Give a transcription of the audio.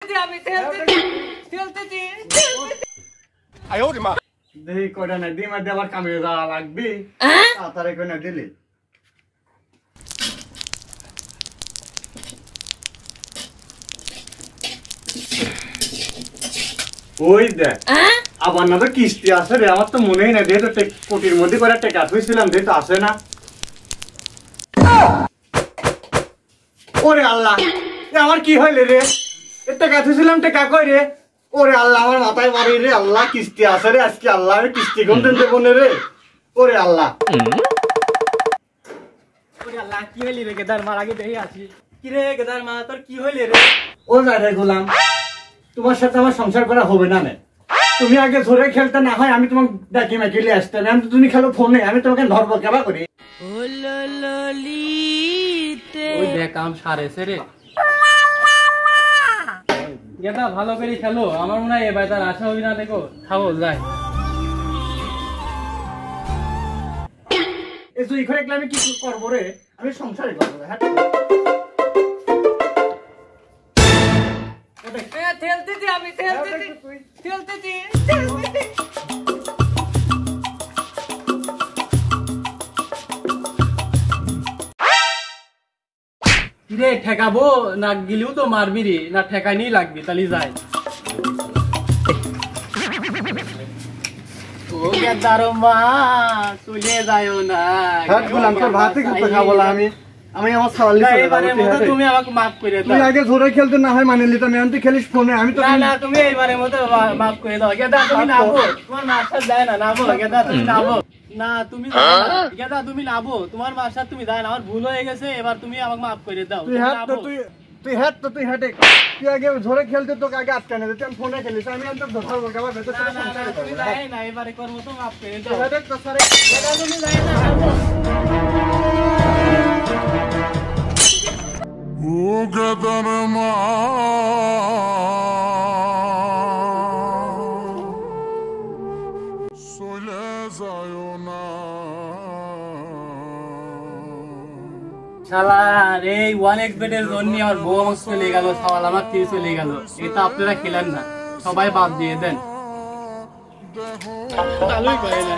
ঠেলতেছি আমি ঠেলতেছি আয় ওরে মা দেই কয়টা না দিই মধ্যে আবার কামে যাওয়া লাগবে তাড়াতাড়ি কই না দিলি ওই দেখ আবার না তো কিস্তি আছে রে আমার তো মনেই না দিয়ে তো কোটির মধ্যে করে টাকা থইছিলাম দিয়ে তো আসে না ওরে আল্লাহ আমার কি হইলে রে টাকা থইছিলাম টাকা কই রে ওরে আল্লাহ আমার মাথায় মারি রে আল্লাহ কিস্তি আছে রে আজকে আল্লাহ আমি কিস্তি কোন দিন দেব রে ওরে আল্লাহ কি হইলি রে গেদার মার আগে দেই আছি কি রে গেদার মা তোর কি হইলি রে ও যাই গোলাম তোমার সাথে আমার সংসার করা হবে না নে তুমি আগে ধরে খেলতে না হয় আমি তোমাকে ডাকি মাকিলে আসতাম আমি তুমি খেলো ফোনে আমি তোমাকে ধরবো কেবা করি ওই দেখ কাম সারেছে রে গেদা ভালো করে খেলো আমার মনে হয় এবার তার আশা হবি না দেখো খাবো যাই এই তুই ঘরে আমি কি করবো রে আমি সংসারে করবো হ্যাঁ ঠেলতেছি আমি ঠেলতেছি রে ঠেকাবো না গিলেও তো মারবি রে না ঠেকাইনি লাগবি তাহলে যায় ও গেদার মা চলে যায়ও না হ্যাঁ গোলাম তোর ভাতে কি খাবো আমি আমি আমার সাওয়ালি চলে এবারে মতো তুমি আমাকে মাফ করে দাও তুই আগে ধরে খেলতে না হয় মানে নিতাম আমি তুই খেলিস ফোনে আমি তো না না তুমি এইবারে মতো মাফ করে দাও গেদা তুমি নাবো তোমার মাস্টার যায় না নাবো গেদা তুমি নাবো না তুমি গেদা তুমি নাবো তোমার মাস্টার তুমি যায় না আমার ভুল হয়ে গেছে এবার তুমি আমাকে মাফ করে দাও তুই হেঁটে তুই আগে ধরে খেলতে তোকে আগে আটকানে দিতে আমি ফোনে খেলিস আমি তো ধরবো কেবা ভেতর তুমি যায় না এবারে কর মতো মাফ করে দাও গেদা তুমি যায় না ও গেদার মা চলে যায় না শালার এই ওয়ান এক্স বেডের জন্য আমার বউ আমার চলে গেল সওয়াল আমার থেকে চলে গেল এটা আপনারা খেলেন না সবাই বাদ দিয়ে দেন ভালোই করে না